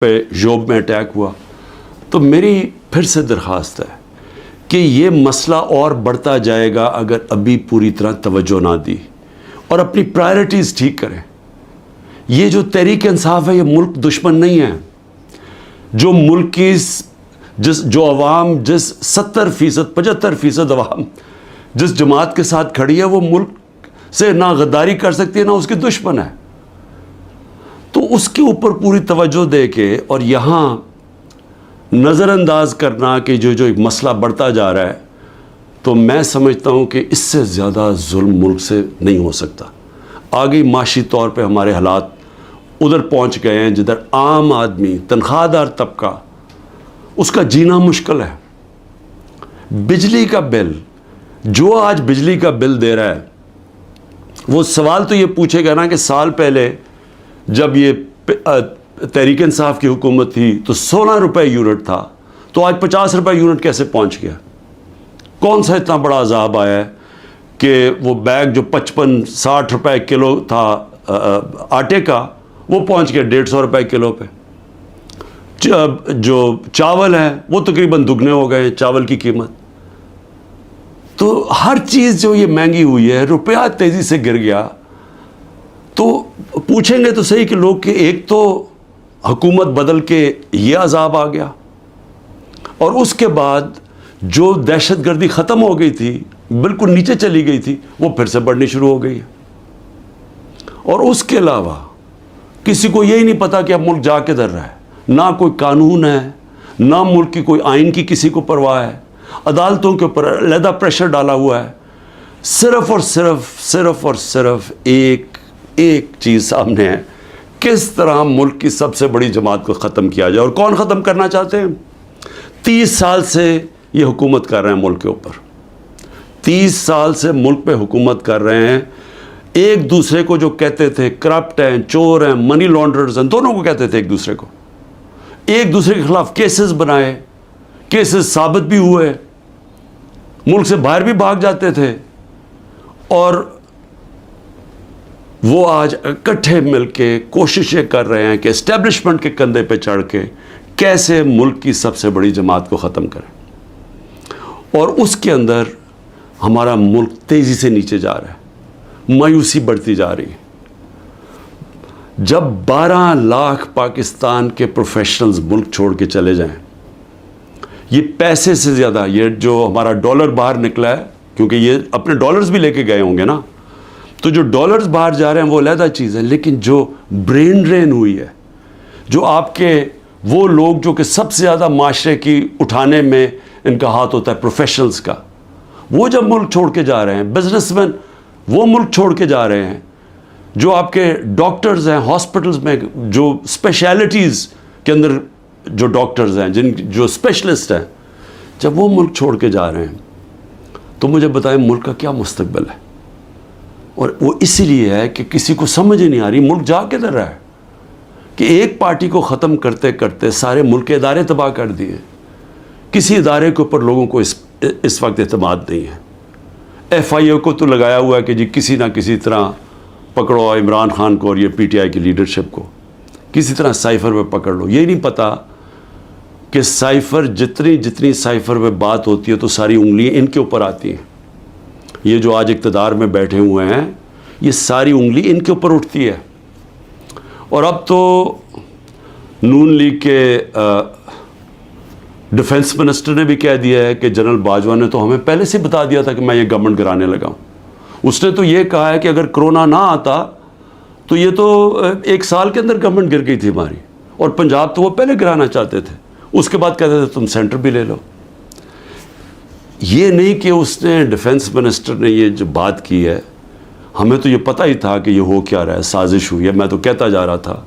پہ یوب میں اٹیک ہوا. تو میری پھر سے درخواست ہے کہ یہ مسئلہ اور بڑھتا جائے گا اگر ابھی پوری طرح توجہ نہ دی اور اپنی پرائرٹیز ٹھیک کریں. یہ جو تحریک انصاف ہے یہ ملک دشمن نہیں ہے. جو ملک کی جو عوام 70% 75% عوام جس جماعت کے ساتھ کھڑی ہے وہ ملک سے نہ غداری کر سکتی ہے نہ اس کی دشمن ہے. تو اس کے اوپر پوری توجہ دے کے اور یہاں نظر انداز کرنا کہ جو ایک مسئلہ بڑھتا جا رہا ہے، تو میں سمجھتا ہوں کہ اس سے زیادہ ظلم ملک سے نہیں ہو سکتا. آگے معاشی طور پہ ہمارے حالات ادھر پہنچ گئے ہیں جدھر عام آدمی، تنخواہ دار طبقہ، اس کا جینا مشکل ہے. بجلی کا بل، جو آج بجلی کا بل دے رہا ہے وہ سوال تو یہ پوچھے گا نا کہ سال پہلے جب یہ تحریک انصاف کی حکومت تھی تو 16 روپے یونٹ تھا، تو آج 50 روپے یونٹ کیسے پہنچ گیا؟ کون سا اتنا بڑا عذاب آیا ہے کہ وہ بیگ جو 55-60 روپے کلو تھا آٹے کا، وہ پہنچ گیا 150 روپے کلو پہ. جو چاول ہے وہ تقریباً دگنے ہو گئے چاول کی قیمت. تو ہر چیز جو یہ مہنگی ہوئی ہے، روپیہ تیزی سے گر گیا. تو پوچھیں گے تو صحیح کہ لوگ کہ ایک تو حکومت بدل کے یہ عذاب آ گیا، اور اس کے بعد جو دہشت گردی ختم ہو گئی تھی، بالکل نیچے چلی گئی تھی، وہ پھر سے بڑھنی شروع ہو گئی ہے. اور اس کے علاوہ کسی کو یہی نہیں پتا کہ اب ملک جا کدھر رہا ہے. نہ کوئی قانون ہے، نہ ملک کی کوئی آئین کی کسی کو پرواہ ہے. عدالتوں کے اوپر علیحدہ پریشر ڈالا ہوا ہے. صرف اور صرف ایک چیز سامنے ہے، کس طرح ملک کی سب سے بڑی جماعت کو ختم کیا جائے. اور کون ختم کرنا چاہتے ہیں؟ 30 سال سے یہ حکومت کر رہے ہیں ملک کے اوپر. 30 سال سے ملک پہ حکومت کر رہے ہیں. ایک دوسرے کو جو کہتے تھے کرپٹ ہیں، چور ہیں، منی لانڈرز ہیں، دونوں کو کہتے تھے ایک دوسرے کو. ایک دوسرے کے خلاف کیسز بنائے، کیسز ثابت بھی ہوئے، ملک سے باہر بھی بھاگ جاتے تھے. اور وہ آج اکٹھے مل کے کوششیں کر رہے ہیں کہ اسٹیبلشمنٹ کے کندھے پہ چڑھ کے کیسے ملک کی سب سے بڑی جماعت کو ختم کریں. اور اس کے اندر ہمارا ملک تیزی سے نیچے جا رہا ہے، مایوسی بڑھتی جا رہی ہے. جب 12 لاکھ پاکستان کے پروفیشنلز ملک چھوڑ کے چلے جائیں، یہ پیسے سے زیادہ، یہ جو ہمارا ڈالر باہر نکلا ہے، کیونکہ یہ اپنے ڈالرز بھی لے کے گئے ہوں گے نا، تو جو ڈالرز باہر جا رہے ہیں وہ علیحدہ چیز ہے. لیکن جو برین ڈرین ہوئی ہے، جو آپ کے وہ لوگ جو کہ سب سے زیادہ معاشرے کی اٹھانے میں ان کا ہاتھ ہوتا ہے، پروفیشنلز کا، وہ جب ملک چھوڑ کے جا رہے ہیں، بزنس مین وہ ملک چھوڑ کے جا رہے ہیں، جو آپ کے ڈاکٹرز ہیں ہاسپٹلز میں، جو اسپیشلٹیز کے اندر جو ڈاکٹرز ہیں، جو اسپیشلسٹ ہیں، جب وہ ملک چھوڑ کے جا رہے ہیں، تو مجھے بتائیں ملک کا کیا مستقبل ہے؟ اور وہ اسی لیے ہے کہ کسی کو سمجھ ہی نہیں آ رہی ملک جا کدھر رہا ہے، کہ ایک پارٹی کو ختم کرتے کرتے سارے ملک کے ادارے تباہ کر دیے. کسی ادارے کے اوپر لوگوں کو اس وقت اعتماد نہیں ہے. FIA کو تو لگایا ہوا ہے کہ جی کسی نہ کسی طرح پکڑو عمران خان کو اور یہ PTI کی لیڈرشپ کو، کسی طرح سائفر پہ پکڑ لو. یہ نہیں پتا کہ سائفر جتنی سائفر پہ بات ہوتی ہے تو ساری انگلیاں ان کے اوپر آتی ہیں. یہ جو آج اقتدار میں بیٹھے ہوئے ہیں، یہ ساری انگلی ان کے اوپر اٹھتی ہے. اور اب تو نون لیگ کے ڈیفنس منسٹر نے بھی کہہ دیا ہے کہ جنرل باجوہ نے تو ہمیں پہلے سے بتا دیا تھا کہ میں یہ گورنمنٹ گرانے لگا ہوں. اس نے تو یہ کہا ہے کہ اگر کرونا نہ آتا تو یہ تو 1 سال کے اندر گورنمنٹ گر گئی تھی ہماری. اور پنجاب تو وہ پہلے گرانا چاہتے تھے، اس کے بعد کہتے تھے تم سینٹر بھی لے لو. یہ نہیں کہ اس نے ڈیفنس منسٹر نے یہ جو بات کی ہے، ہمیں تو یہ پتہ ہی تھا کہ یہ ہو کیا رہا ہے، سازش ہوئی ہے. میں تو کہتا جا رہا تھا،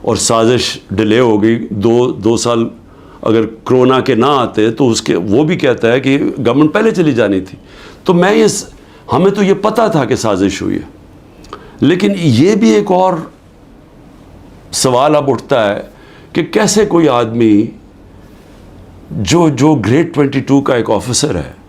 اور سازش ڈیلے ہو گئی. 2 سال اگر کرونا کے نہ آتے تو وہ بھی کہتا ہے کہ گورنمنٹ پہلے چلی جانی تھی. تو ہمیں تو یہ پتہ تھا کہ سازش ہوئی ہے. لیکن یہ بھی ایک اور سوال اب اٹھتا ہے کہ کیسے کوئی آدمی جو گریڈ 22 کا ایک آفیسر ہے،